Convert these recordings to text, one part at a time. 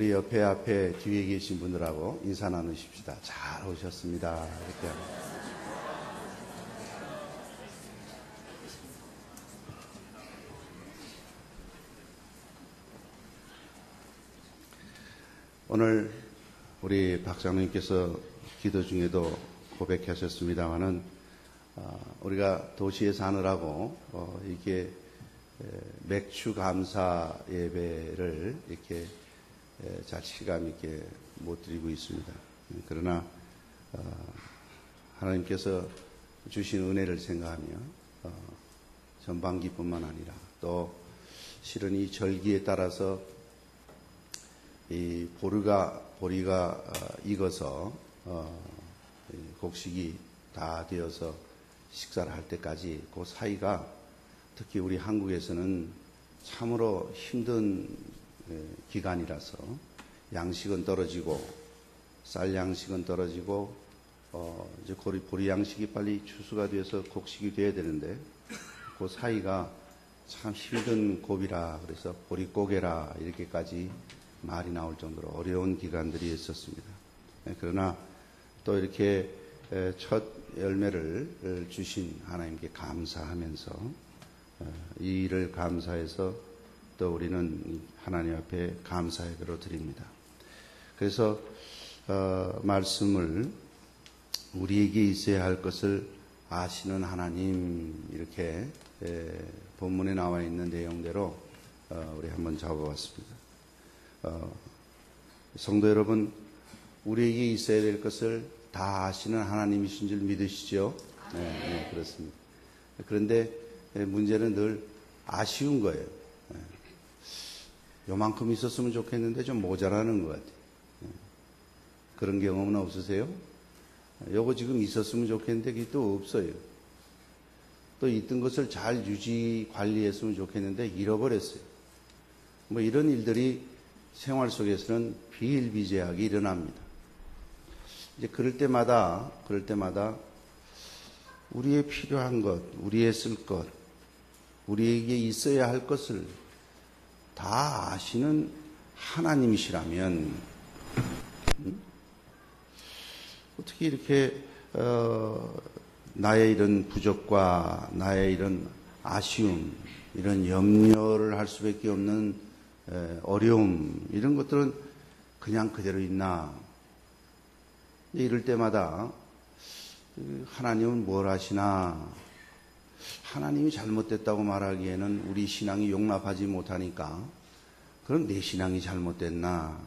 우리 옆에 앞에 뒤에 계신 분들하고 인사 나누십시다. 잘 오셨습니다. 이렇게. 오늘 우리 박장님께서 기도 중에도 고백하셨습니다마는 우리가 도시에 사느라고 이게 맥주 감사 예배를 이렇게 잘 실감 있게 못 드리고 있습니다. 그러나 하나님께서 주신 은혜를 생각하며 전반기뿐만 아니라 또 실은 이 절기에 따라서 이 보리가 익어서 곡식이 다 되어서 식사를 할 때까지 그 사이가 특히 우리 한국에서는 참으로 힘든 기간이라서 양식은 떨어지고 쌀 양식은 떨어지고 이제 보리 양식이 빨리 추수가 돼서 곡식이 돼야 되는데 그 사이가 참 힘든 고비라 그래서 보리고개라 이렇게까지 말이 나올 정도로 어려운 기간들이 있었습니다. 그러나 또 이렇게 첫 열매를 주신 하나님께 감사하면서 이 일을 감사해서 또 우리는 하나님 앞에 감사 예배로 드립니다. 그래서 말씀을 우리에게 있어야 할 것을 아시는 하나님 이렇게 본문에 나와 있는 내용대로 우리 한번 잡아봤습니다. 성도 여러분, 우리에게 있어야 될 것을 다 아시는 하나님이신 줄 믿으시죠? 네, 그렇습니다. 그런데 문제는 늘 아쉬운 거예요. 요만큼 있었으면 좋겠는데 좀 모자라는 것 같아요. 그런 경험은 없으세요? 요거 지금 있었으면 좋겠는데 그게 또 없어요. 또 있던 것을 잘 유지 관리했으면 좋겠는데 잃어버렸어요. 뭐 이런 일들이 생활 속에서는 비일비재하게 일어납니다. 이제 그럴 때마다 우리의 필요한 것, 우리의 쓸 것, 우리에게 있어야 할 것을 다 아시는 하나님이시라면 어떻게 이렇게 나의 이런 부족과 나의 이런 아쉬움, 이런 염려를 할 수밖에 없는 어려움 이런 것들은 그냥 그대로 있나? 이럴 때마다 하나님은 뭘 하시나? 하나님이 잘못됐다고 말하기에는 우리 신앙이 용납하지 못하니까 그럼 내 신앙이 잘못됐나?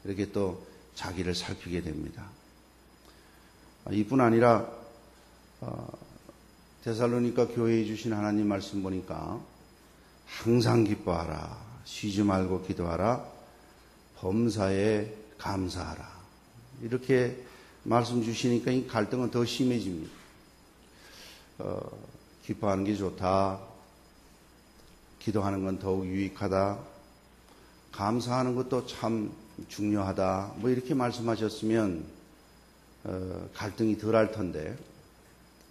이렇게 또 자기를 살피게 됩니다. 이뿐 아니라 데살로니가 교회에 주신 하나님 말씀 보니까 항상 기뻐하라. 쉬지 말고 기도하라. 범사에 감사하라. 이렇게 말씀 주시니까 이 갈등은 더 심해집니다. 기뻐하는 게 좋다. 기도하는 건 더욱 유익하다. 감사하는 것도 참 중요하다. 뭐 이렇게 말씀하셨으면 갈등이 덜 할 텐데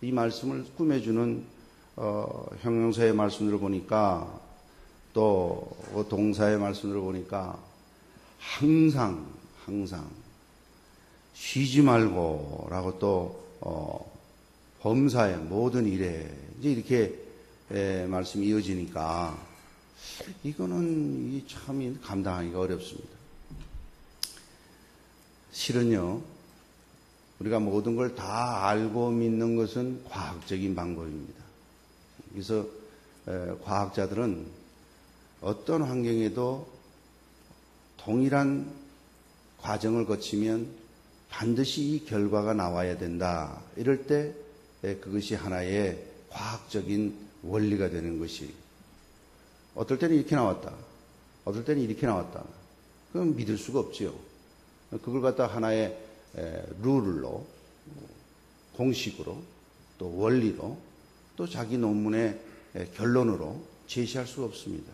이 말씀을 꾸며주는 형용사의 말씀으로 보니까 또 동사의 말씀으로 보니까 항상 쉬지 말고 라고 또 범사의 모든 일에 이제 이렇게 말씀이 이어지니까 이거는 참 감당하기가 어렵습니다. 실은요 우리가 모든 걸 다 알고 믿는 것은 과학적인 방법입니다. 그래서 과학자들은 어떤 환경에도 동일한 과정을 거치면 반드시 이 결과가 나와야 된다. 이럴 때 그것이 하나의 과학적인 원리가 되는 것이 어떨 때는 이렇게 나왔다. 어떨 때는 이렇게 나왔다. 그럼 믿을 수가 없지요. 그걸 갖다 하나의 룰로 공식으로 또 원리로 또 자기 논문의 결론으로 제시할 수가 없습니다.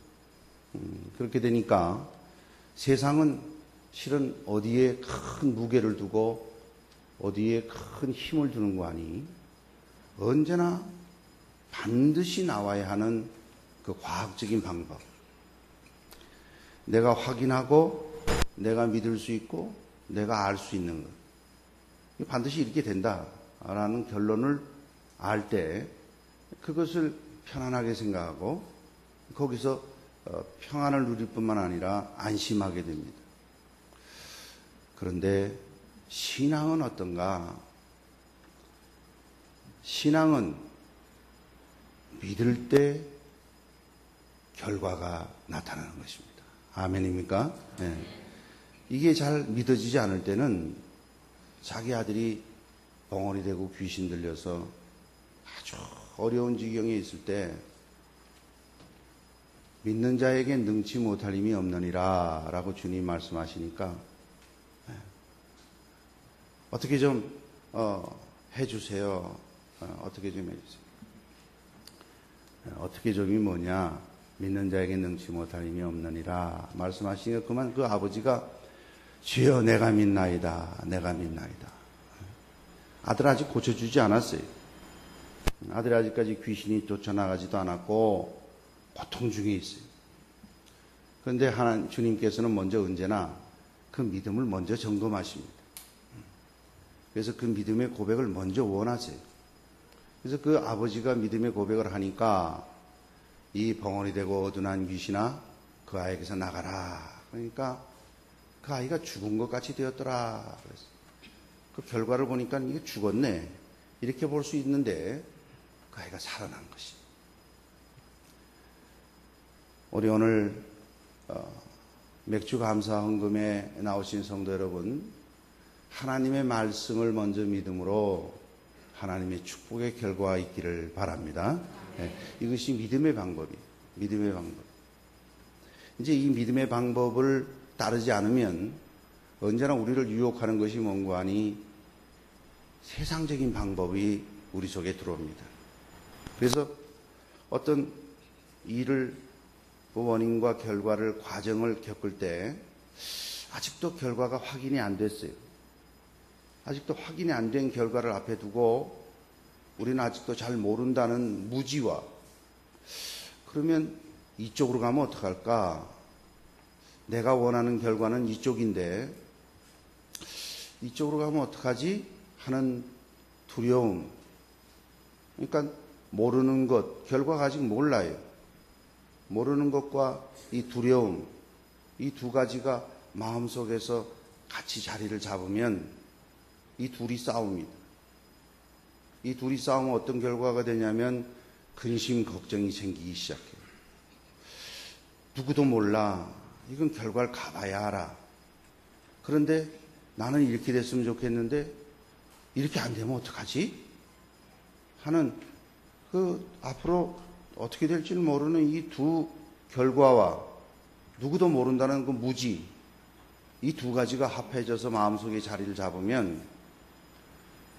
그렇게 되니까 세상은 실은 어디에 큰 무게를 두고 어디에 큰 힘을 두는 거 아니 언제나 반드시 나와야 하는 그 과학적인 방법 내가 확인하고 내가 믿을 수 있고 내가 알 수 있는 것. 반드시 이렇게 된다라는 결론을 알 때 그것을 편안하게 생각하고 거기서 평안을 누릴 뿐만 아니라 안심하게 됩니다. 그런데 신앙은 어떤가? 신앙은 믿을 때 결과가 나타나는 것입니다. 아멘입니까? 네. 이게 잘 믿어지지 않을 때는 자기 아들이 벙어리 되고 귀신 들려서 아주 어려운 지경에 있을 때 믿는 자에게 능치 못할 힘이 없느니라 라고 주님 말씀하시니까 어떻게 좀 해주세요. 어떻게 좀 해주세요. 어떻게 좀이 뭐냐? 믿는 자에게 능치 못할 힘이 없느니라 말씀하시니까 그만 그 아버지가 주여 내가 믿나이다. 내가 믿나이다. 아들 아직 고쳐주지 않았어요. 아들이 아직까지 귀신이 쫓아나가지도 않았고 고통 중에 있어요. 그런데 주님께서는 먼저 언제나 그 믿음을 먼저 점검하십니다. 그래서 그 믿음의 고백을 먼저 원하세요. 그래서 그 아버지가 믿음의 고백을 하니까 이 벙어리 되고 어둔한 귀신아 그 아이에게서 나가라. 그러니까 그 아이가 죽은 것 같이 되었더라. 그래서 그 결과를 보니까 이게 죽었네. 이렇게 볼 수 있는데 그 아이가 살아난 것이. 우리 오늘 맥주 감사 헌금에 나오신 성도 여러분, 하나님의 말씀을 먼저 믿음으로 하나님의 축복의 결과가 있기를 바랍니다. 네, 이것이 믿음의 방법이에요. 믿음의 방법. 이제 이 믿음의 방법을 따르지 않으면 언제나 우리를 유혹하는 것이 뭔고 하니 세상적인 방법이 우리 속에 들어옵니다. 그래서 어떤 일을 원인과 결과를 과정을 겪을 때 아직도 결과가 확인이 안 됐어요. 아직도 확인이 안 된 결과를 앞에 두고 우리는 아직도 잘 모른다는 무지와 그러면 이쪽으로 가면 어떡할까? 내가 원하는 결과는 이쪽인데 이쪽으로 가면 어떡하지? 하는 두려움. 그러니까 모르는 것, 결과가 아직 몰라요. 모르는 것과 이 두려움, 이 두 가지가 마음속에서 같이 자리를 잡으면 이 둘이 싸웁니다. 이 둘이 싸우면 어떤 결과가 되냐면 근심, 걱정이 생기기 시작해요. 누구도 몰라. 이건 결과를 가봐야 알아. 그런데 나는 이렇게 됐으면 좋겠는데 이렇게 안 되면 어떡하지? 하는 앞으로 어떻게 될지를 모르는 이 두 결과와 누구도 모른다는 그 무지, 이 두 가지가 합해져서 마음속에 자리를 잡으면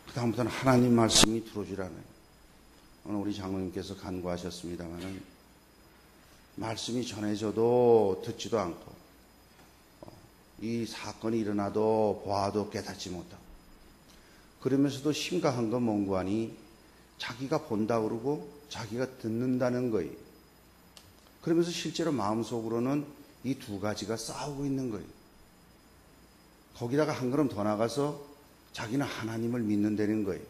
그 다음부터는 하나님 말씀이 들어오질 않아요. 오늘 우리 장로님께서 간구하셨습니다마는 말씀이 전해져도 듣지도 않고 이 사건이 일어나도 보아도 깨닫지 못하고 그러면서도 심각한 건 뭔고 하니 자기가 본다 그러고 자기가 듣는다는 거예요. 그러면서 실제로 마음속으로는 이 두 가지가 싸우고 있는 거예요. 거기다가 한 걸음 더 나가서 자기는 하나님을 믿는다는 거예요.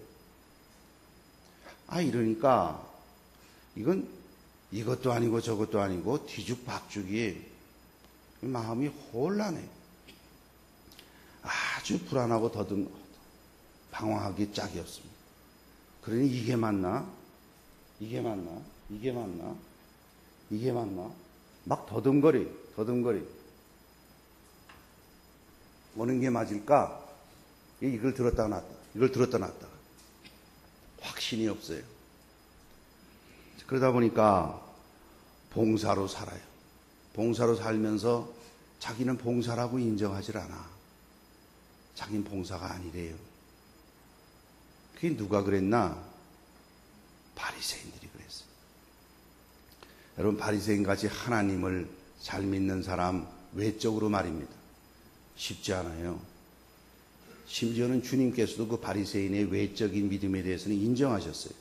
이러니까 이건 이것도 아니고 저것도 아니고 뒤죽박죽이 마음이 혼란해. 아주 불안하고 방황하기 짝이 없습니다. 그러니 이게 맞나? 이게 맞나? 이게 맞나? 이게 맞나? 막 더듬거리. 어느 게 맞을까? 이걸 들었다 놨다. 이걸 들었다 놨다. 확신이 없어요. 그러다 보니까 봉사로 살아요. 봉사로 살면서 자기는 봉사라고 인정하질 않아. 자기는 봉사가 아니래요. 그게 누가 그랬나? 바리새인들이 그랬어요. 여러분, 바리새인같이 하나님을 잘 믿는 사람 외적으로 말입니다. 쉽지 않아요. 심지어는 주님께서도 그 바리새인의 외적인 믿음에 대해서는 인정하셨어요.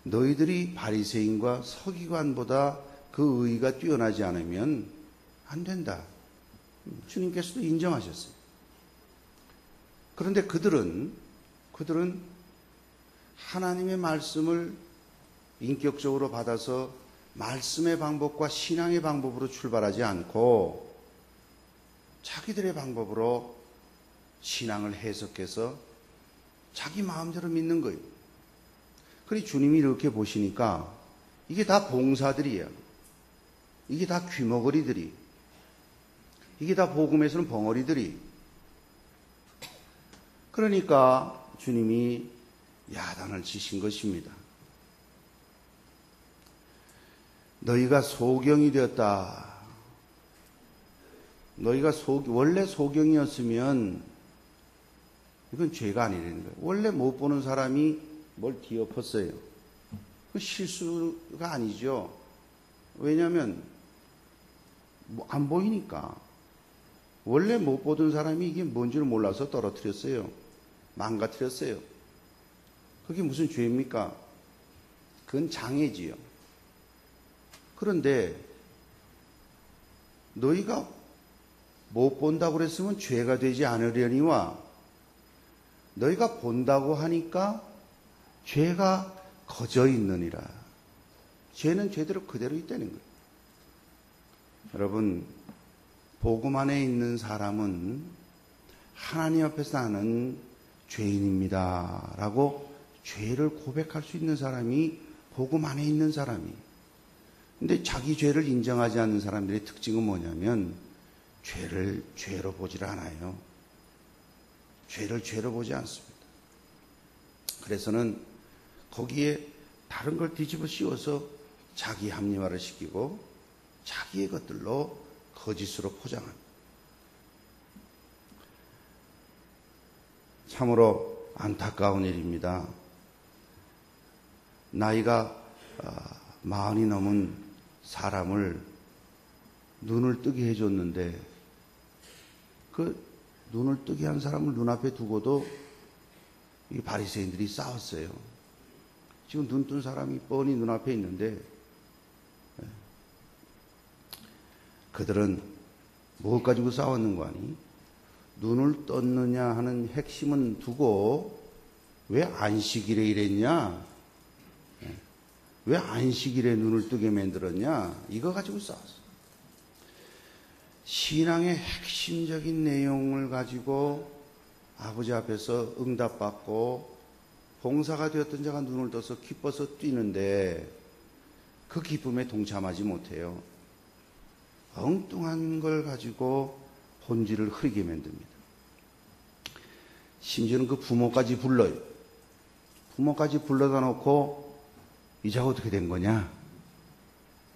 너희들이 바리새인과 서기관보다 그 의의가 뛰어나지 않으면 안 된다. 주님께서도 인정하셨어요. 그런데 그들은 하나님의 말씀을 인격적으로 받아서 말씀의 방법과 신앙의 방법으로 출발하지 않고 자기들의 방법으로 신앙을 해석해서 자기 마음대로 믿는 거예요. 그러니 주님이 이렇게 보시니까 이게 다 봉사들이에요. 이게 다 귀머거리들이. 이게 다 복음에서는 벙어리들이. 그러니까 주님이 야단을 치신 것입니다. 너희가 소경이 되었다. 너희가 원래 소경이었으면 이건 죄가 아니라는 거예요. 원래 못 보는 사람이 뭘 뒤엎었어요. 그 실수가 아니죠. 왜냐하면 안 보이니까. 원래 못 보던 사람이 이게 뭔지를 몰라서 떨어뜨렸어요. 망가뜨렸어요. 그게 무슨 죄입니까? 그건 장애지요. 그런데 너희가 못 본다고 그랬으면 죄가 되지 않으려니와 너희가 본다고 하니까 죄가 거저 있느니라. 죄는 죄대로 그대로 있다는 거예요. 여러분, 복음 안에 있는 사람은 하나님 앞에서 나는 죄인입니다 라고 죄를 고백할 수 있는 사람이 복음 안에 있는 사람이에요. 근데 자기 죄를 인정하지 않는 사람들의 특징은 뭐냐면 죄를 죄로 보질 않아요. 죄를 죄로 보지 않습니다. 그래서는 거기에 다른 걸 뒤집어 씌워서 자기 합리화를 시키고 자기의 것들로 거짓으로 포장합니다. 참으로 안타까운 일입니다. 나이가 40이 넘은 사람을 눈을 뜨게 해줬는데 그 눈을 뜨게 한 사람을 눈앞에 두고도 이 바리새인들이 싸웠어요. 지금 눈 뜬 사람이 뻔히 눈앞에 있는데 그들은 무엇 가지고 싸웠는 거 아니? 눈을 떴느냐 하는 핵심은 두고 왜 안식일에 이랬냐? 왜 안식일에 눈을 뜨게 만들었냐? 이거 가지고 싸웠어. 신앙의 핵심적인 내용을 가지고 아버지 앞에서 응답받고 봉사가 되었던 자가 눈을 떠서 기뻐서 뛰는데 그 기쁨에 동참하지 못해요. 엉뚱한 걸 가지고 본질을 흐리게 만듭니다. 심지어는 그 부모까지 불러요. 부모까지 불러다 놓고 이자가 어떻게 된 거냐?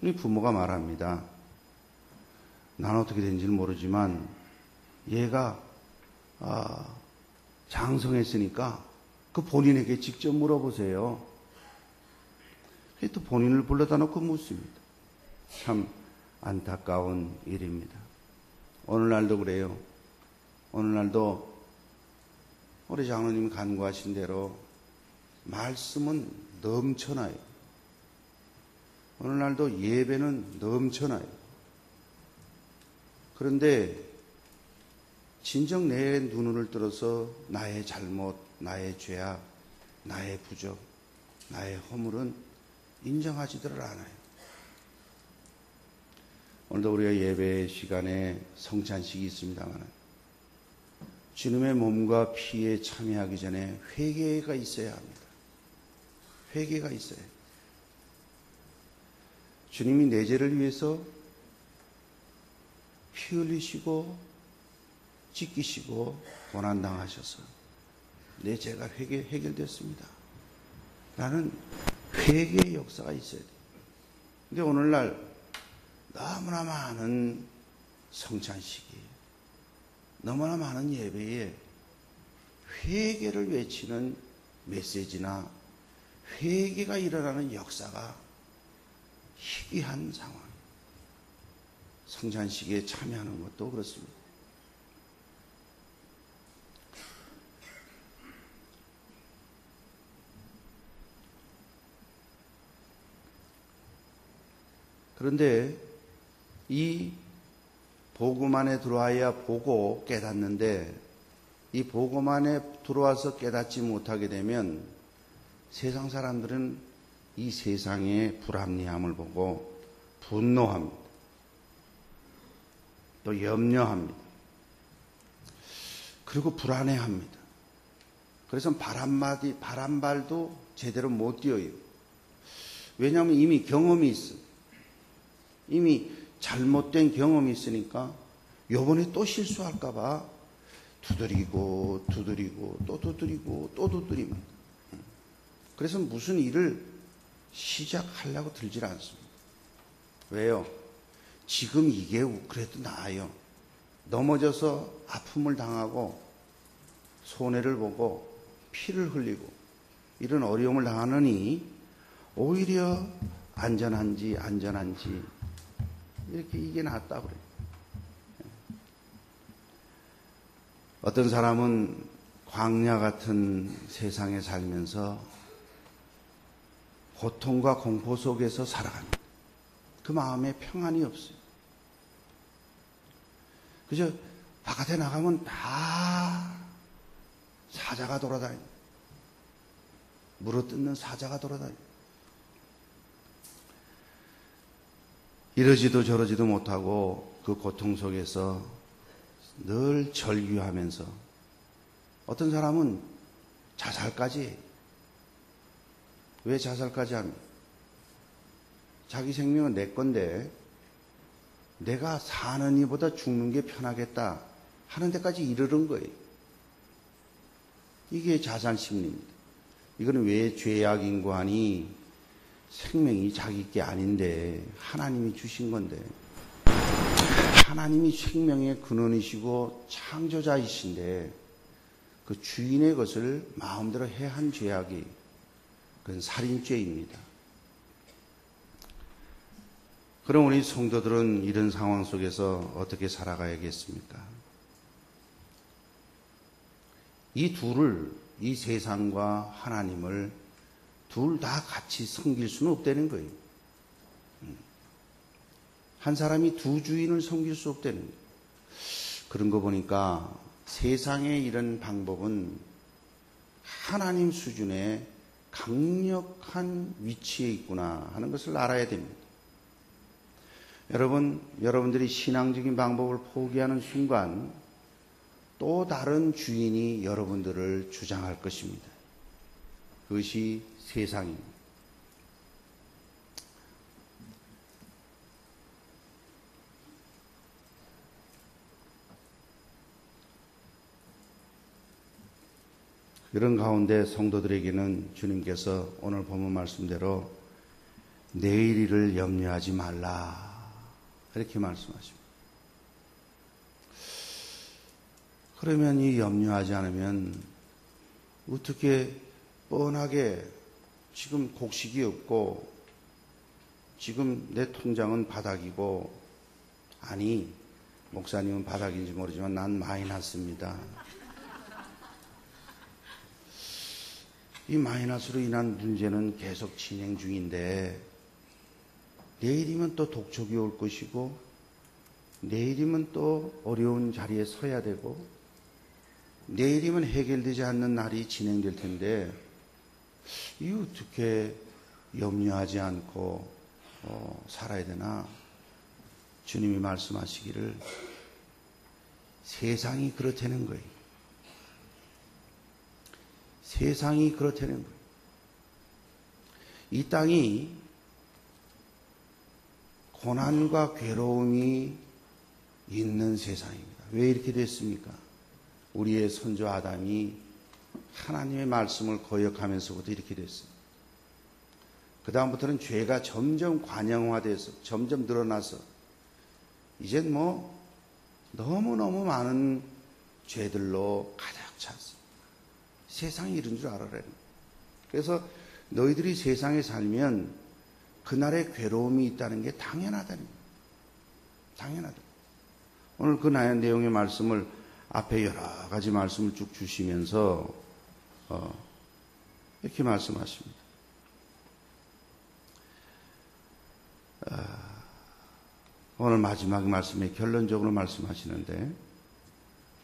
이 부모가 말합니다. 난 어떻게 된지는 모르지만 얘가 장성했으니까 그 본인에게 직접 물어보세요. 또 본인을 불러다 놓고 묻습니다. 참 안타까운 일입니다. 오늘날도 그래요. 오늘날도 우리 장로님이 간구하신 대로 말씀은 넘쳐나요. 오늘날도 예배는 넘쳐나요. 그런데 진정 내 눈을 들어서 나의 잘못, 나의 죄악, 나의 부족, 나의 허물은 인정하지들 않아요. 오늘도 우리가 예배 시간에 성찬식이 있습니다만 주님의 몸과 피에 참여하기 전에 회개가 있어야 합니다. 회개가 있어야 해요. 주님이 내 죄를 위해서 피 흘리시고 찢기시고 고난당하셔서 내 죄가 해결됐습니다. 라는 회개의 역사가 있어야 돼요. 근데 오늘날 너무나 많은 성찬식이, 너무나 많은 예배에 회개를 외치는 메시지나 회개가 일어나는 역사가 희귀한 상황. 성찬식에 참여하는 것도 그렇습니다. 그런데 이 복음 안에 들어와야 보고 깨닫는데 이 복음 안에 들어와서 깨닫지 못하게 되면 세상 사람들은 이 세상의 불합리함을 보고 분노합니다. 또 염려합니다. 그리고 불안해합니다. 그래서 바람발도 제대로 못 뛰어요. 왜냐하면 이미 경험이 있어. 이미 잘못된 경험이 있으니까 요번에 또 실수할까봐 두드리고 또 두드립니다. 그래서 무슨 일을 시작하려고 들질 않습니다. 왜요? 지금 이게 그래도 나아요. 넘어져서 아픔을 당하고 손해를 보고 피를 흘리고 이런 어려움을 당하느니 오히려 안전한지 이렇게 이게 낫다고 그래요. 어떤 사람은 광야 같은 세상에 살면서 고통과 공포 속에서 살아갑니다. 그 마음에 평안이 없어요. 그저 바깥에 나가면 다 사자가 돌아다닙니다. 물어뜯는 사자가 돌아다닙니다. 이러지도 저러지도 못하고 그 고통 속에서 늘 절규하면서 어떤 사람은 자살까지 해요. 왜 자살까지 합니까? 자기 생명은 내 건데 내가 사는 이보다 죽는 게 편하겠다 하는 데까지 이르는 거예요. 이게 자살 심리입니다. 이거는 왜 죄악인고 하니 생명이 자기 게 아닌데 하나님이 주신 건데 하나님이 생명의 근원이시고 창조자이신데 그 주인의 것을 마음대로 해한 죄악이 그건 살인죄입니다. 그럼 우리 성도들은 이런 상황 속에서 어떻게 살아가야겠습니까? 이 둘을, 이 세상과 하나님을 둘 다 같이 섬길 수는 없다는 거예요. 한 사람이 두 주인을 섬길 수 없다는 거예요. 그런 거 보니까 세상의 이런 방법은 하나님 수준의 강력한 위치에 있구나 하는 것을 알아야 됩니다. 여러분들이 신앙적인 방법을 포기하는 순간 또 다른 주인이 여러분들을 주장할 것입니다. 그것이 세상입니다. 이런 가운데 성도들에게는 주님께서 오늘 본문 말씀대로 내일 일을 염려하지 말라 이렇게 말씀하십니다. 그러면 이 염려하지 않으면 어떻게 뻔하게 지금 곡식이 없고 지금 내 통장은 바닥이고 아니 목사님은 바닥인지 모르지만 난 마이너스입니다. 이 마이너스로 인한 문제는 계속 진행 중인데 내일이면 또 독촉이 올 것이고 내일이면 또 어려운 자리에 서야 되고 내일이면 해결되지 않는 날이 진행될 텐데 이 어떻게 염려하지 않고 살아야 되나? 주님이 말씀하시기를 세상이 그렇다는 거예요. 세상이 그렇다는 거예요. 이 땅이 고난과 괴로움이 있는 세상입니다. 왜 이렇게 됐습니까? 우리의 선조 아담이 하나님의 말씀을 거역하면서부터 이렇게 됐습니다. 그 다음부터는 죄가 점점 관영화돼서 점점 늘어나서 이젠 너무너무 많은 죄들로 가득 찼습니다. 세상이 이런 줄 알아라. 그래서 너희들이 세상에 살면 그날의 괴로움이 있다는 게 당연하다는 거예요. 당연하다. 오늘 그 내용의 말씀을 앞에 여러 가지 말씀을 쭉 주시면서 이렇게 말씀하십니다. 오늘 마지막 말씀에 결론적으로 말씀하시는데,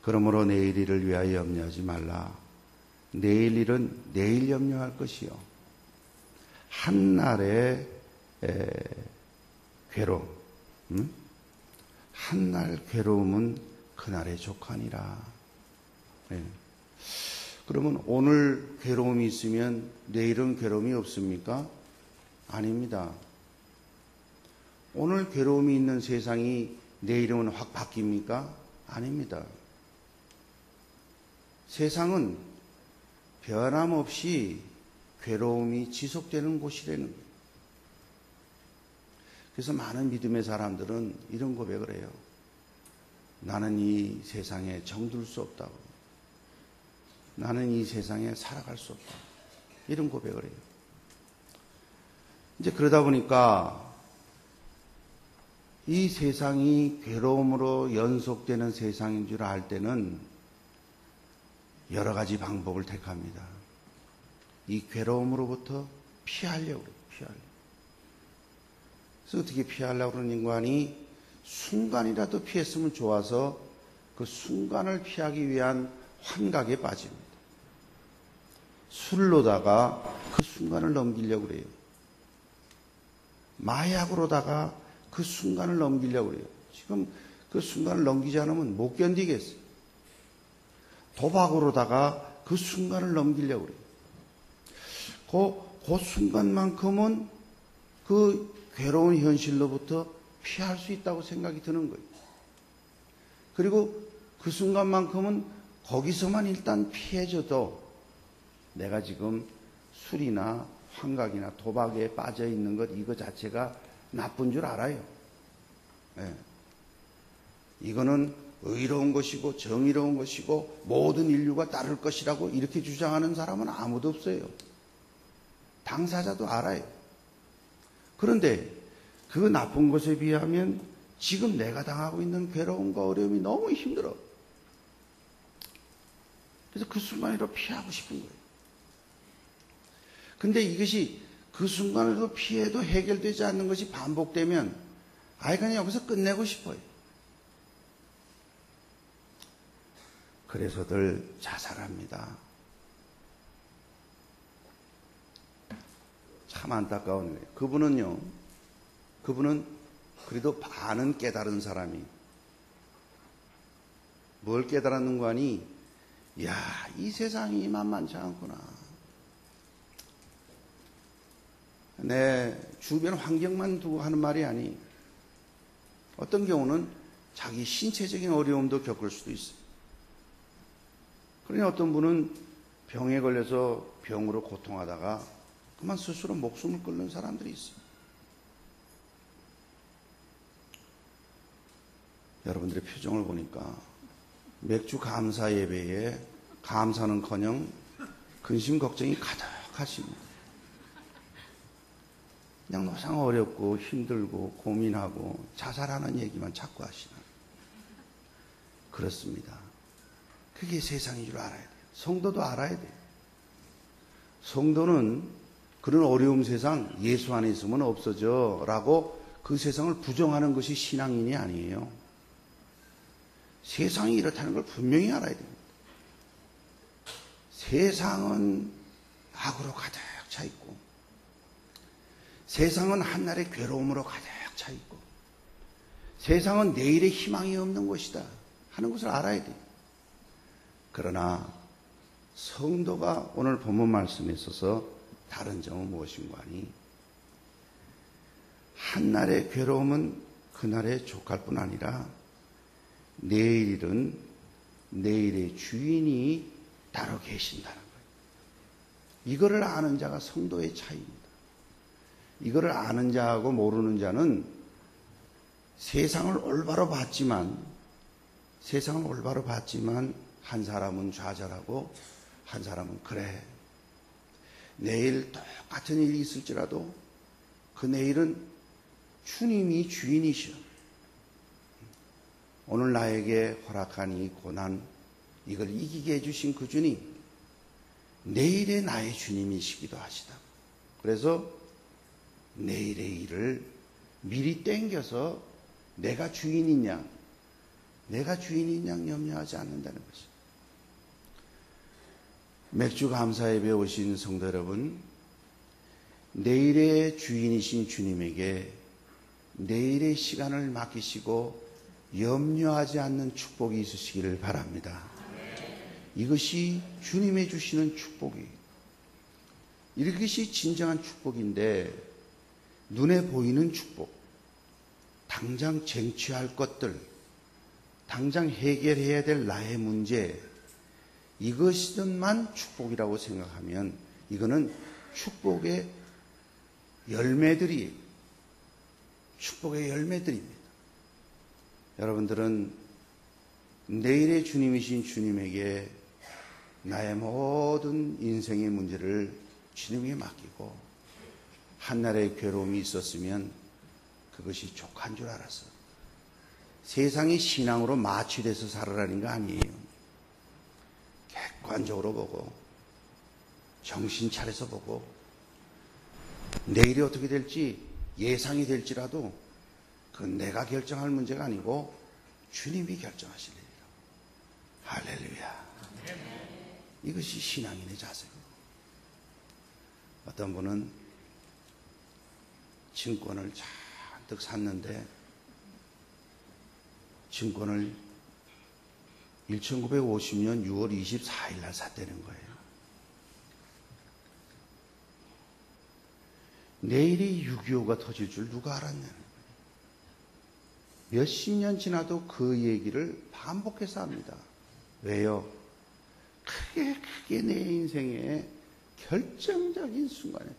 그러므로 내일 일을 위하여 염려하지 말라. 내일 일은 내일 염려할 것이요. 한날의 괴로움, 한날 괴로움은 그날의 족하니라. 네. 그러면 오늘 괴로움이 있으면 내일은 괴로움이 없습니까? 아닙니다. 오늘 괴로움이 있는 세상이 내일은 확 바뀝니까? 아닙니다. 세상은 변함없이 괴로움이 지속되는 곳이라는 거예요. 그래서 많은 믿음의 사람들은 이런 고백을 해요. 나는 이 세상에 정들 수 없다고. 나는 이 세상에 살아갈 수 없다고. 이런 고백을 해요. 이제 그러다 보니까 이 세상이 괴로움으로 연속되는 세상인 줄 알 때는 여러 가지 방법을 택합니다. 이 괴로움으로부터 피하려고 그래요. 피하려고. 그래서 어떻게 피하려고 그러는 인간이 순간이라도 피했으면 좋아서 그 순간을 피하기 위한 환각에 빠집니다. 술로다가 그 순간을 넘기려고 그래요. 마약으로다가 그 순간을 넘기려고 그래요. 지금 그 순간을 넘기지 않으면 못 견디겠어요. 도박으로다가 그 순간을 넘기려고 그래요. 그 순간만큼은 그 괴로운 현실로부터 피할 수 있다고 생각이 드는 거예요. 그리고 그 순간만큼은 거기서만 일단 피해줘도 내가 지금 술이나 환각이나 도박에 빠져 있는 것 이거 자체가 나쁜 줄 알아요. 네. 이거는 의로운 것이고 정의로운 것이고 모든 인류가 따를 것이라고 이렇게 주장하는 사람은 아무도 없어요. 당사자도 알아요. 그런데 그 나쁜 것에 비하면 지금 내가 당하고 있는 괴로움과 어려움이 너무 힘들어. 그래서 그 순간으로 피하고 싶은 거예요. 근데 이것이 그 순간으로 피해도 해결되지 않는 것이 반복되면 그냥 여기서 끝내고 싶어요. 그래서들 자살합니다. 참 안타까운 거예요. 그분은 그래도 반은 깨달은 사람이. 뭘 깨달았는 거 아니? 야, 이 세상이 만만치 않구나. 내 주변 환경만 두고 하는 말이 아니. 어떤 경우는 자기 신체적인 어려움도 겪을 수도 있어요. 그러니 어떤 분은 병에 걸려서 병으로 고통하다가 그만 스스로 목숨을 끊는 사람들이 있어요. 여러분들의 표정을 보니까 맥주 감사 예배에 감사는커녕 근심 걱정이 가득하십니다. 그냥 노상 어렵고 힘들고 고민하고 자살하는 얘기만 자꾸 하시나. 그렇습니다. 그게 세상인 줄 알아야 돼요. 성도도 알아야 돼요. 성도는 그런 어려움 세상 예수 안에 있으면 없어져 라고 그 세상을 부정하는 것이 신앙인이 아니에요. 세상이 이렇다는 걸 분명히 알아야 됩니다. 세상은 악으로 가득 차 있고 세상은 한날의 괴로움으로 가득 차 있고 세상은 내일의 희망이 없는 것이다 하는 것을 알아야 돼요. 그러나 성도가 오늘 본문 말씀에 있어서 다른 점은 무엇인가 하니 한날의 괴로움은 그날에 족할 뿐 아니라 내일은 내일의 주인이 따로 계신다는 거예요. 이거를 아는 자가 성도의 차이입니다. 이거를 아는 자하고 모르는 자는 세상을 올바로 봤지만 한 사람은 좌절하고 한 사람은 그래. 내일 똑같은 일이 있을지라도 그 내일은 주님이 주인이셔. 오늘 나에게 허락한 이 고난, 이걸 이기게 해주신 그 주님, 내일의 나의 주님이시기도 하시다. 그래서 내일의 일을 미리 땡겨서 내가 주인인 양, 내가 주인인 양 염려하지 않는다는 것이. 맥주 감사예배 오신 성도 여러분, 내일의 주인이신 주님에게 내일의 시간을 맡기시고 염려하지 않는 축복이 있으시기를 바랍니다. 이것이 주님의 주시는 축복이에요. 이것이 진정한 축복인데, 눈에 보이는 축복, 당장 쟁취할 것들, 당장 해결해야 될 나의 문제, 이것만 축복이라고 생각하면 이거는 축복의 열매들입니다. 여러분들은 내일의 주님이신 주님에게 나의 모든 인생의 문제를 주님에게 맡기고, 한날의 괴로움이 있었으면 그것이 족한 줄 알았어. 세상이 신앙으로 마취돼서 살아라는 거 아니에요. 객관적으로 보고, 정신 차려서 보고, 내일이 어떻게 될지 예상이 될지라도 그건 내가 결정할 문제가 아니고 주님이 결정하실 일이라. 할렐루야. 이것이 신앙인의 자세고. 어떤 분은 증권을 잔뜩 샀는데 증권을 1950년 6월 24일 날 샀다는 거예요. 내일이 6.25가 터질 줄 누가 알았냐는 거예요. 몇십 년 지나도 그 얘기를 반복해서 합니다. 왜요? 크게 내 인생에 결정적인 순간에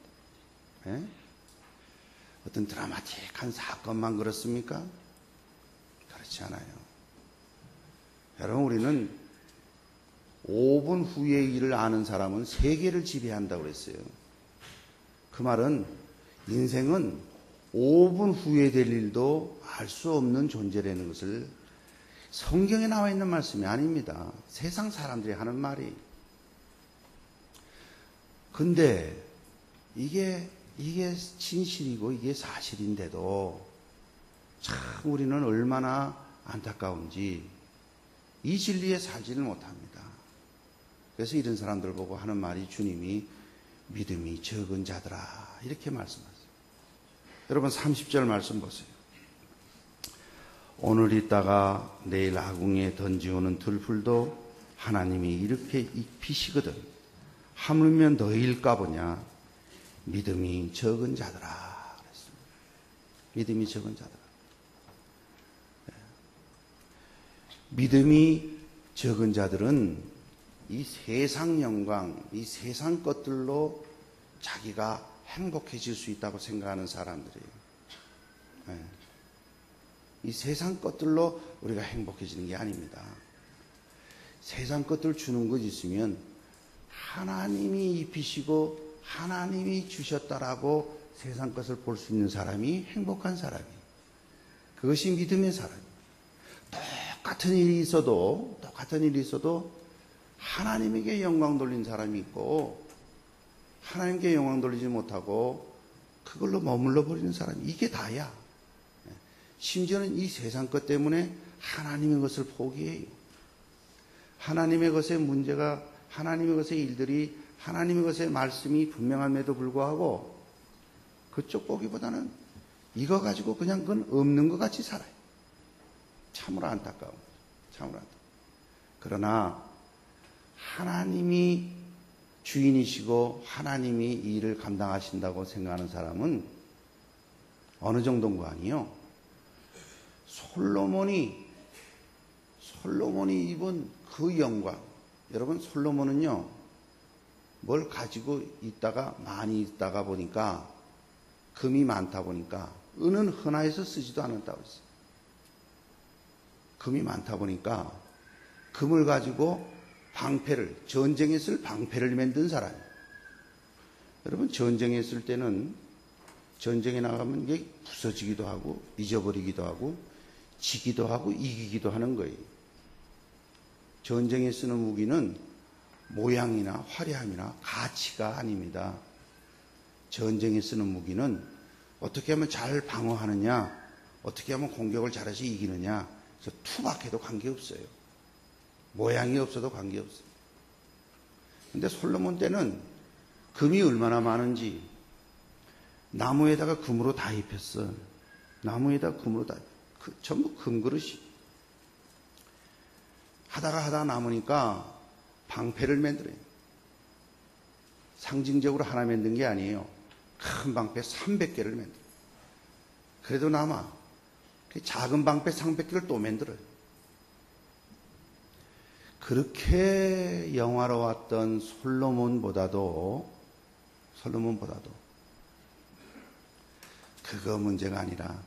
어떤 드라마틱한 사건만 그렇습니까? 그렇지 않아요. 여러분, 우리는 5분 후의 일을 아는 사람은 세계를 지배한다고 그랬어요. 그 말은 인생은 5분 후에 될 일도 알 수 없는 존재라는 것을, 성경에 나와 있는 말씀이 아닙니다. 세상 사람들이 하는 말이. 근데 이게 진실이고 이게 사실인데도 참 우리는 얼마나 안타까운지 이 진리에 살지를 못합니다. 그래서 이런 사람들 보고 하는 말이, 주님이 믿음이 적은 자들아, 이렇게 말씀하세요. 여러분 30절 말씀 보세요. 오늘 있다가 내일 아궁이에 던지오는 들풀도 하나님이 이렇게 입히시거든 하물며 너희일까 보냐. 믿음이 적은 자들아 그랬습니다. 믿음이 적은 자들아. 믿음이 적은 자들은 이 세상 영광, 이 세상 것들로 자기가 행복해질 수 있다고 생각하는 사람들이에요. 이 세상 것들로 우리가 행복해지는 게 아닙니다. 세상 것들 주는 것 있으면 하나님이 입히시고 하나님이 주셨다라고 세상 것을 볼 수 있는 사람이 행복한 사람이에요. 그것이 믿음의 사람이에요. 똑같은 일이 있어도 하나님에게 영광 돌린 사람이 있고, 하나님께 영광 돌리지 못하고 그걸로 머물러 버리는 사람이, 이게 다야. 심지어는 이 세상 것 때문에 하나님의 것을 포기해요. 하나님의 것의 문제가, 하나님의 것의 일들이, 하나님의 것의 말씀이 분명함에도 불구하고 그쪽 보기보다는 이거 가지고 그냥 그건 없는 것 같이 살아요. 참으로 안타까운 거죠. 참으로 안타까워. 그러나 하나님이 주인이시고 하나님이 이 일을 감당하신다고 생각하는 사람은 어느 정도인가 아니요. 솔로몬이 입은 그 영광. 여러분, 솔로몬은요, 뭘 가지고 있다가 많이 있다가 보니까, 금이 많다 보니까 은은 흔화해서 쓰지도 않았다고 했어요. 금이 많다 보니까 금을 가지고 전쟁에 쓸 방패를 만든 사람이에요. 여러분, 전쟁에 쓸 때는 전쟁에 나가면 이게 부서지기도 하고 잊어버리기도 하고 지기도 하고 이기기도 하는 거예요. 전쟁에 쓰는 무기는 모양이나 화려함이나 가치가 아닙니다. 전쟁에 쓰는 무기는 어떻게 하면 잘 방어하느냐, 어떻게 하면 공격을 잘해서 이기느냐? 그래서 투박해도 관계없어요. 모양이 없어도 관계없어요. 근데 솔로몬 때는 금이 얼마나 많은지 나무에다가 금으로 다 입혔어. 나무에다가 금으로 다 전부 금그릇이. 하다가 남으니까 방패를 만들어요. 상징적으로 하나 만든 게 아니에요. 큰 방패 300개를 만들어요. 그래도 남아. 작은 방패 300개를 또 만들어요. 그렇게 영화로웠던 솔로몬보다도 그거 문제가 아니라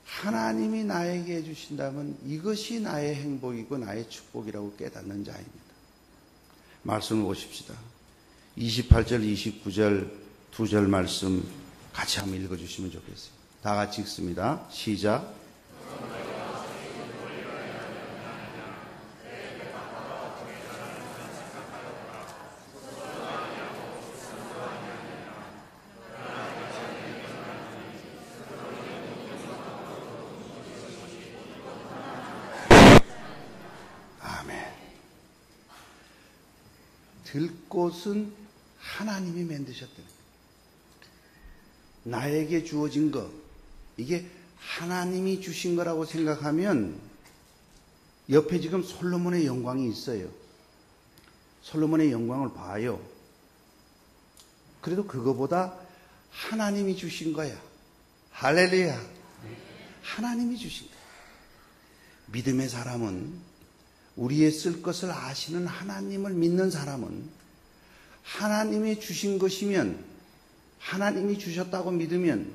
하나님이 나에게 해주신다면 이것이 나의 행복이고 나의 축복이라고 깨닫는 자입니다. 말씀을 보십시다. 28절, 29절 두 절 말씀 같이 한번 읽어주시면 좋겠어요. 다 같이 읽습니다. 시작. 들꽃은 하나님이 만드셨다. 나에게 주어진 것, 이게 하나님이 주신 거라고 생각하면 옆에 지금 솔로몬의 영광이 있어요. 솔로몬의 영광을 봐요. 그래도 그거보다 하나님이 주신 거야. 할렐루야. 하나님이 주신 거야. 믿음의 사람은, 우리의 쓸 것을 아시는 하나님을 믿는 사람은 하나님이 주신 것이면, 하나님이 주셨다고 믿으면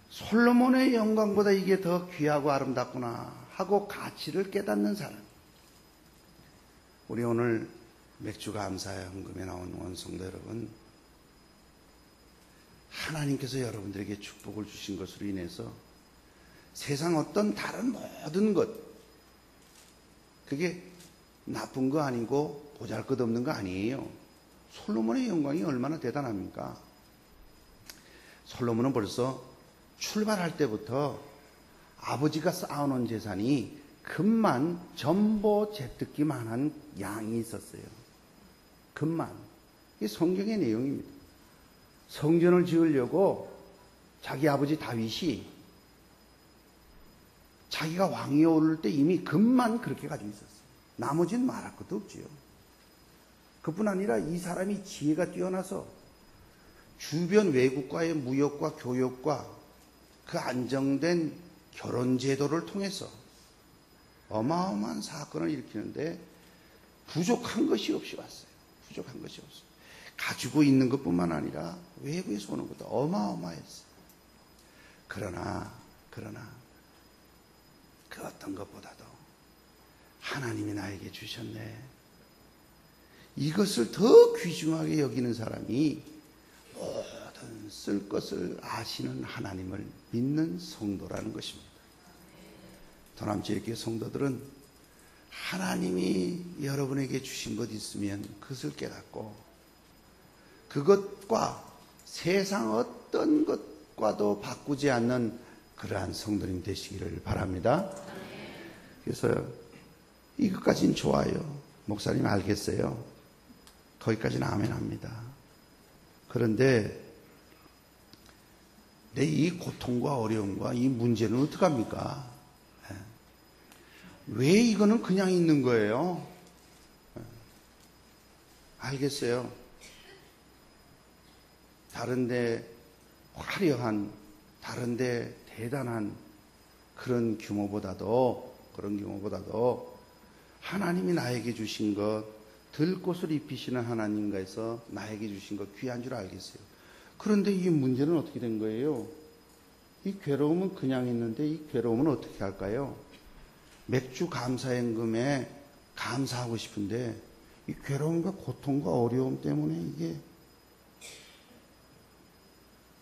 솔로몬의 영광보다 이게 더 귀하고 아름답구나 하고 가치를 깨닫는 사람. 우리 오늘 맥주 감사의 헌금에 나온 원성도 여러분, 하나님께서 여러분들에게 축복을 주신 것으로 인해서 세상 어떤 다른 모든 것, 그게 나쁜 거 아니고 보잘것없는 거 아니에요. 솔로몬의 영광이 얼마나 대단합니까? 솔로몬은 벌써 출발할 때부터 아버지가 쌓아놓은 재산이 금만 전보 재뜯기만한 양이 있었어요. 금만. 이게 성경의 내용입니다. 성전을 지으려고 자기 아버지 다윗이 자기가 왕위에 오를 때 이미 금만 그렇게 가지고 있었어요. 나머지는 말할 것도 없지요. 그뿐 아니라 이 사람이 지혜가 뛰어나서 주변 외국과의 무역과 교역과 그 안정된 결혼 제도를 통해서 어마어마한 사건을 일으키는데 부족한 것이 없이 왔어요. 부족한 것이 없어요. 가지고 있는 것뿐만 아니라 외부에서 오는 것도 어마어마했어요. 그러나 그 어떤 것보다도 하나님이 나에게 주셨네. 이것을 더 귀중하게 여기는 사람이 모든 쓸 것을 아시는 하나님을 믿는 성도라는 것입니다. 도남지역교회 성도들은 하나님이 여러분에게 주신 것 있으면 그것을 깨닫고 그것과 세상 어떤 것과도 바꾸지 않는 그러한 성도님 되시기를 바랍니다. 그래서 이것까지는 좋아요. 목사님 알겠어요. 거기까지는 아멘 합니다. 그런데 내 이 고통과 어려움과 이 문제는 어떡합니까? 왜 이거는 그냥 있는 거예요? 알겠어요. 다른데 화려한, 다른데 대단한 그런 규모보다도 하나님이 나에게 주신 것, 들꽃을 입히시는 하나님께서 나에게 주신 것 귀한 줄 알겠어요. 그런데 이 문제는 어떻게 된 거예요? 이 괴로움은 그냥 있는데 이 괴로움은 어떻게 할까요? 맥주 감사연금에 감사하고 싶은데 이 괴로움과 고통과 어려움 때문에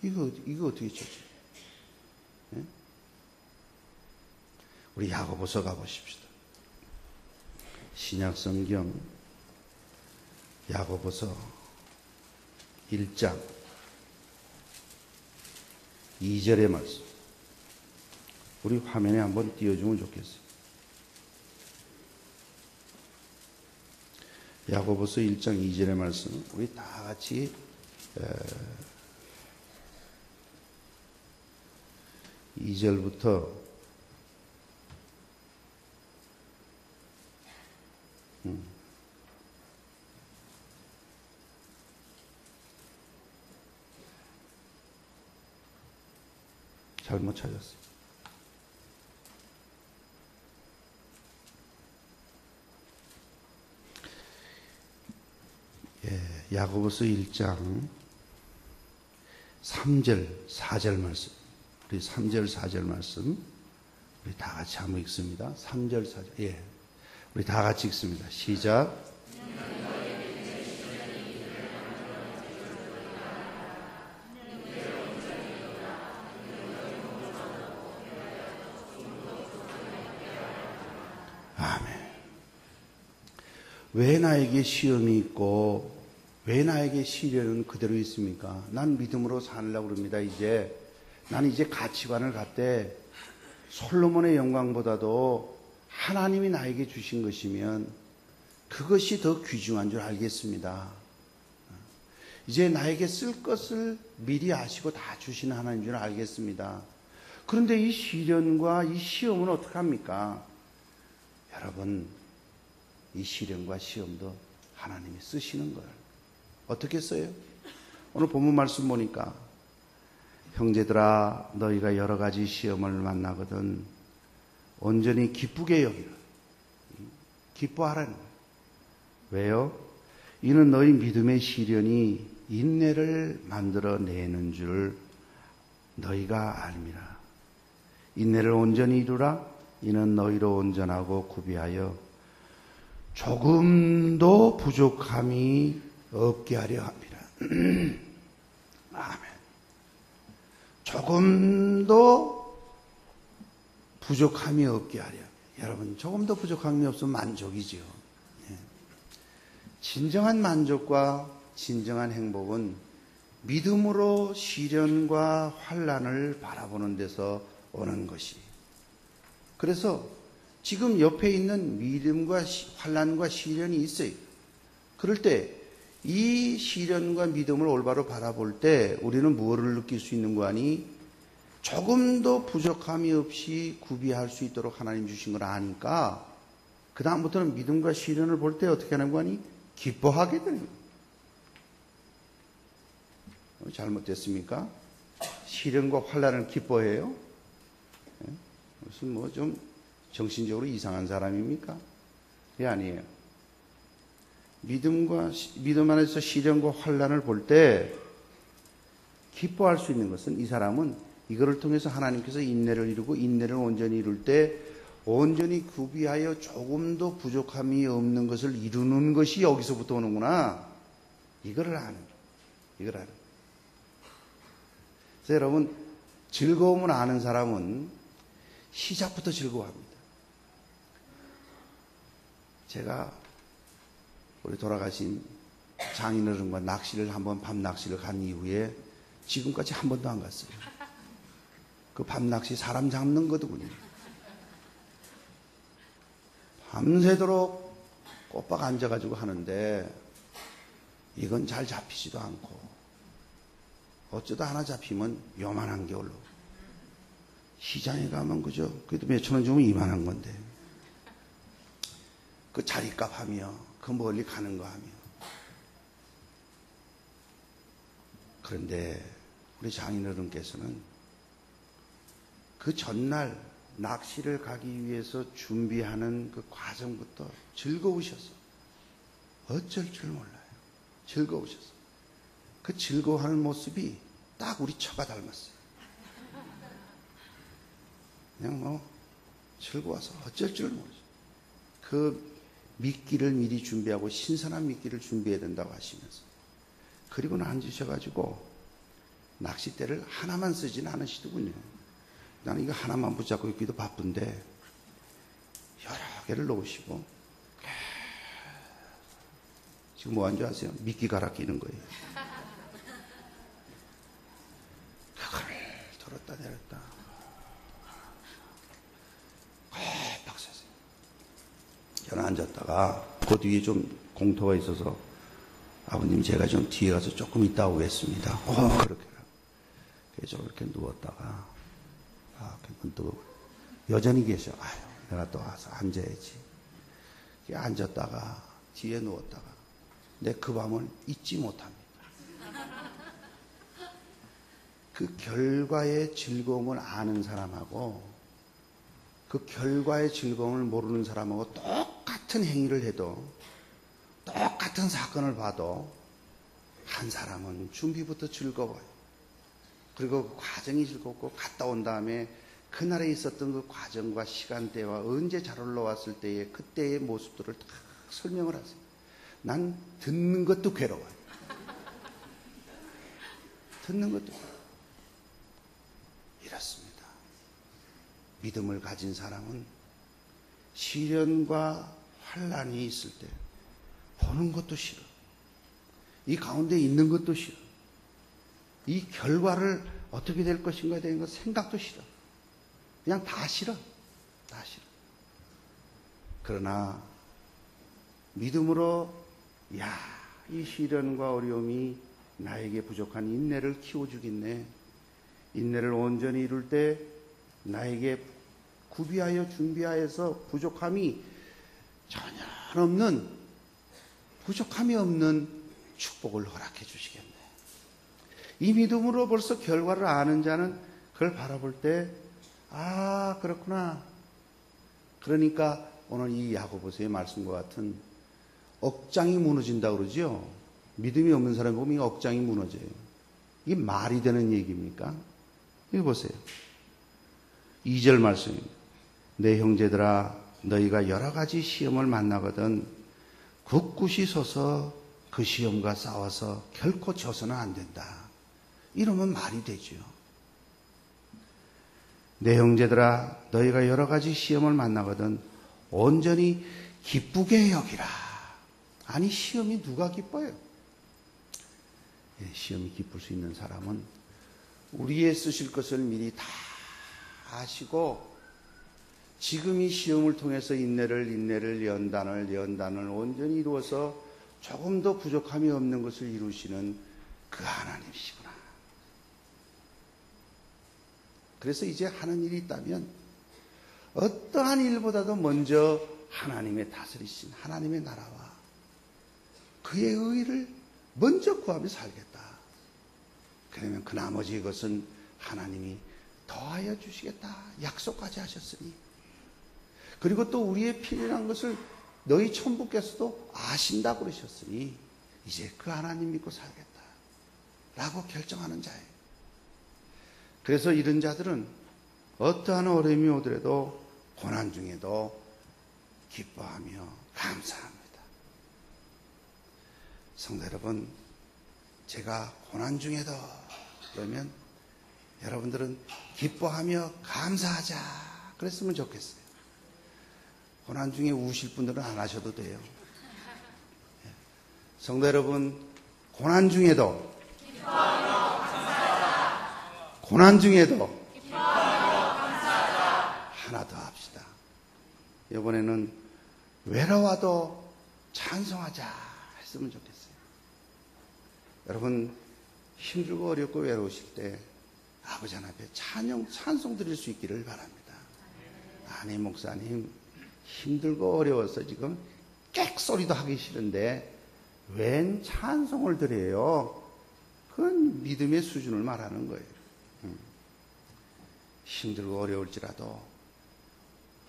이거 어떻게 되지? 네? 우리 야고보서 가보십시다. 신약성경 야고보서 1장 2절의 말씀. 우리 화면에 한번 띄워주면 좋겠어요. 야고보서 1장 2절의 말씀, 우리 다 같이 2절부터 잘못 찾았어요. 야고보서 1장 3절, 4절 말씀. 우리 3절, 4절 말씀. 우리 다 같이 한번 읽습니다. 3절, 4절. 예. 우리 다 같이 읽습니다. 시작. 아멘. 왜 나에게 시험이 있고 왜 나에게 시련은 그대로 있습니까? 난 믿음으로 살려고 그럽니다. 난 이제 가치관을 갖되 솔로몬의 영광보다도 하나님이 나에게 주신 것이면 그것이 더 귀중한 줄 알겠습니다. 이제 나에게 쓸 것을 미리 아시고 다 주시는 하나님인 줄 알겠습니다. 그런데 이 시련과 이 시험은 어떡합니까? 여러분, 이 시련과 시험도 하나님이 쓰시는 거예요. 어떻게 써요? 오늘 본문 말씀 보니까 형제들아 너희가 여러 가지 시험을 만나거든 온전히 기쁘게 여기라. 기뻐하라는 거예요. 왜요? 이는 너희 믿음의 시련이 인내를 만들어내는 줄 너희가 알미라. 인내를 온전히 이루라. 이는 너희로 온전하고 구비하여 조금도 부족함이 없게 하려 합니다. 아멘. 조금도 부족함이 없게 하려. 여러분, 조금도 부족함이 없으면 만족이죠. 진정한 만족과 진정한 행복은 믿음으로 시련과 환난을 바라보는 데서 오는 것이. 그래서 지금 옆에 있는 믿음과 환난과 시련이 있어요. 그럴 때 이 시련과 믿음을 올바로 바라볼 때 우리는 무엇을 느낄 수 있는 거 아니? 조금도 부족함이 없이 구비할 수 있도록 하나님 주신 걸 아니까 그 다음부터는 믿음과 시련을 볼 때 어떻게 하는 거 아니? 기뻐하게 되는 거예요. 잘못됐습니까? 시련과 환난을 기뻐해요? 무슨 뭐 좀 정신적으로 이상한 사람입니까? 그게 아니에요. 믿음 안에서 시련과 환난을 볼 때 기뻐할 수 있는 것은 이 사람은 이거를 통해서 하나님께서 인내를 이루고 인내를 온전히 이룰 때 온전히 구비하여 조금도 부족함이 없는 것을 이루는 것이 여기서부터 오는구나. 이거를 아는 거예요. 이걸 아는 거예요. 그래서 여러분, 즐거움을 아는 사람은 시작부터 즐거워합니다. 제가 우리 돌아가신 장인어른과 낚시를 한번 밤 낚시를 간 이후에 지금까지 한 번도 안 갔어요. 그 밤 낚시 사람 잡는 거더군요. 밤새도록 꼬박 앉아가지고 하는데 이건 잘 잡히지도 않고 어쩌다 하나 잡히면 요만한 게 올라오고 시장에 가면 그죠? 그래도 몇천 원 주면 이만한 건데 그 자리값 하며 그 멀리 가는 거 하며 그런데 우리 장인어른께서는 그 전날 낚시를 가기 위해서 준비하는 그 과정부터 즐거우셔서 어쩔 줄 몰라요. 즐거우셔서 그 즐거워하는 모습이 딱 우리 처가 닮았어요. 그냥 뭐 즐거워서 어쩔 줄 모르죠. 그 미끼를 미리 준비하고 신선한 미끼를 준비해야 된다고 하시면서 그리고는 앉으셔가지고 낚싯대를 하나만 쓰지는 않으시더군요. 나는 이거 하나만 붙잡고 있기도 바쁜데 여러 개를 놓으시고 지금 뭐 한 줄 아세요? 미끼 갈아 끼는 거예요. 그걸 들었다 내렸다 앉았다가 그 뒤에 좀 공터가 있어서 아버님 제가 좀 뒤에 가서 조금 있다 오겠습니다. 그렇게. 그래서 이렇게 누웠다가 또 여전히 계셔. 아유, 내가 또 와서 앉아야지. 앉았다가 뒤에 누웠다가 내 그 밤을 잊지 못합니다. 그 결과의 즐거움을 아는 사람하고 그 결과의 즐거움을 모르는 사람하고 똑같은 행위를 해도 똑같은 사건을 봐도 한 사람은 준비부터 즐거워요. 그리고 그 과정이 즐겁고 갔다 온 다음에 그날에 있었던 그 과정과 시간대와 언제 잘 올라왔을 때의 그때의 모습들을 다 설명을 하세요. 난 듣는 것도 괴로워요. 듣는 것도 괴로워요. 이렇습니다. 믿음을 가진 사람은 시련과 환난이 있을 때 보는 것도 싫어. 이 가운데 있는 것도 싫어. 이 결과를 어떻게 될 것인가에 대한 것 생각도 싫어. 그냥 다 싫어. 다 싫어. 그러나 믿음으로 이 시련과 어려움이 나에게 부족한 인내를 키워주겠네. 인내를 온전히 이룰 때 나에게 구비하여 준비하여서 부족함이 전혀 없는, 부족함이 없는 축복을 허락해 주시겠네. 이 믿음으로 벌써 결과를 아는 자는 그걸 바라볼 때 그렇구나. 그러니까 오늘 이 야고보서의 말씀과 같은 억장이 무너진다고 그러죠. 믿음이 없는 사람이 보면 억장이 무너져요. 이게 말이 되는 얘기입니까? 이거 보세요. 2절 말씀입니다. 내 형제들아 너희가 여러 가지 시험을 만나거든 굳굳이 서서 그 시험과 싸워서 결코 져서는 안 된다. 이러면 말이 되죠. 내 형제들아 너희가 여러 가지 시험을 만나거든 온전히 기쁘게 여기라. 아니 시험이 누가 기뻐요? 시험이 기쁠 수 있는 사람은 우리의 쓰실 것을 미리 다 아시고 지금 이 시험을 통해서 인내를 연단을 온전히 이루어서 조금 더 부족함이 없는 것을 이루시는 그 하나님이시구나. 그래서 이제 하는 일이 있다면 어떠한 일보다도 먼저 하나님의 다스리신 하나님의 나라와 그의 의를 먼저 구하며 살겠다. 그러면 그 나머지 것은 하나님이 더하여 주시겠다. 약속까지 하셨으니. 그리고 또 우리의 필요한 것을 너희 천부께서도 아신다고 그러셨으니 이제 그 하나님 믿고 살겠다. 라고 결정하는 자예요. 그래서 이런 자들은 어떠한 어려움이 오더라도 고난 중에도 기뻐하며 감사합니다. 성도 여러분, 제가 고난 중에도 그러면 여러분들은 기뻐하며 감사하자 그랬으면 좋겠어요. 고난 중에 우실 분들은 안 하셔도 돼요. 성도 여러분, 고난 중에도 고난 중에도 하나 더 합시다. 이번에는 외로워도 찬송하자 했으면 좋겠어요. 여러분 힘들고 어렵고 외로우실 때 아버지 하나님 앞에 찬송 드릴 수 있기를 바랍니다. 아니 목사님 힘들고 어려워서 지금 객소리도 하기 싫은데 웬 찬송을 드려요? 그건 믿음의 수준을 말하는 거예요. 힘들고 어려울지라도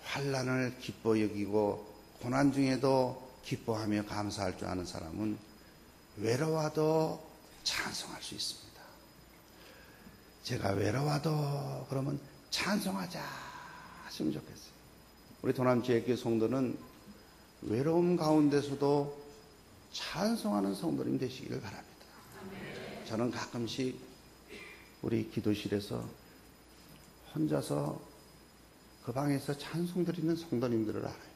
환난을 기뻐 여기고 고난 중에도 기뻐하며 감사할 줄 아는 사람은 외로워도 찬송할 수 있습니다. 제가 외로워도 그러면 찬송하자 하시면 좋겠어요. 우리 도남지혜교회 성도는 외로움 가운데서도 찬송하는 성도님 되시기를 바랍니다. 저는 가끔씩 우리 기도실에서 혼자서 그 방에서 찬송 드리는 성도님들을 알아요.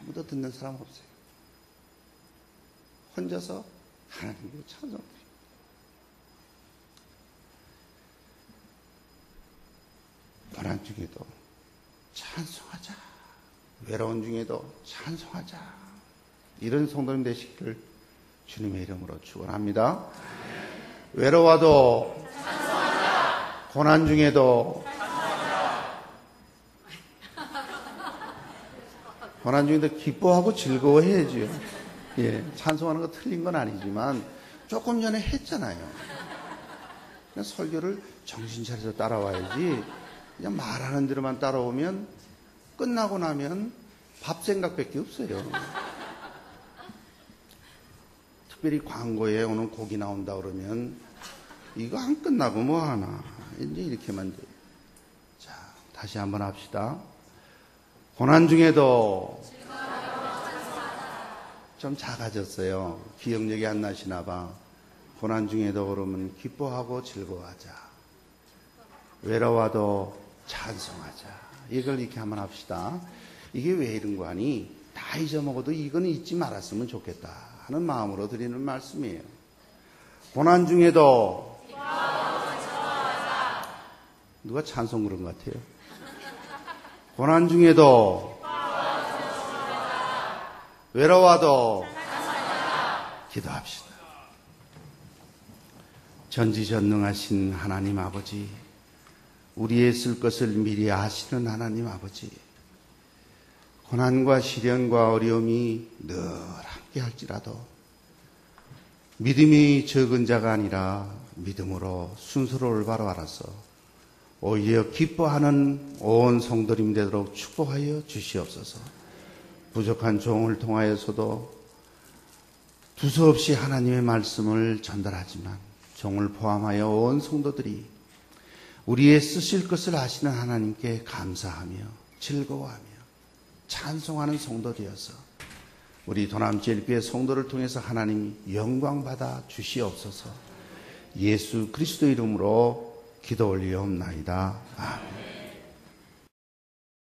아무도 듣는 사람 없어요. 혼자서 하나님께 찬송 드립니다. 고난 중에도 찬송하자. 외로운 중에도 찬송하자. 이런 성도님 되시기를 주님의 이름으로 축원합니다. 외로워도 찬송하자. 고난 중에도 찬송하자. 고난 중에도 기뻐하고 즐거워해야죠. 예, 찬송하는 거 틀린 건 아니지만 조금 전에 했잖아요. 그냥 설교를 정신 차려서 따라와야지 그냥 말하는 대로만 따라오면 끝나고 나면 밥 생각밖에 없어요. 특별히 광고에 오늘 곡이 나온다 그러면 이거 안 끝나고 뭐 하나 이제 이렇게만 돼요. 자, 다시 한번 합시다. 고난 중에도 좀 작아졌어요. 기억력이 안 나시나 봐. 고난 중에도 그러면 기뻐하고 즐거워하자. 외로워도 찬송하자. 이걸 이렇게 한번 합시다. 이게 왜 이런 거 하니? 다 잊어먹어도 이건 잊지 말았으면 좋겠다 하는 마음으로 드리는 말씀이에요. 고난 중에도 누가 찬송 그런 것 같아요. 고난 중에도 외로워도 기도합시다. 전지전능하신 하나님 아버지, 우리의 쓸 것을 미리 아시는 하나님 아버지, 고난과 시련과 어려움이 늘 함께 할지라도 믿음이 적은 자가 아니라 믿음으로 순서로 올바로 알아서 오히려 기뻐하는 온 성도님 되도록 축복하여 주시옵소서. 부족한 종을 통하여서도 두서없이 하나님의 말씀을 전달하지만 종을 포함하여 온 성도들이 우리의 쓰실 것을 아시는 하나님께 감사하며 즐거워하며 찬송하는 성도 되어서 우리 도남제일교회 성도를 통해서 하나님이 영광받아 주시옵소서. 예수 그리스도 이름으로 기도 올리옵나이다. 아멘.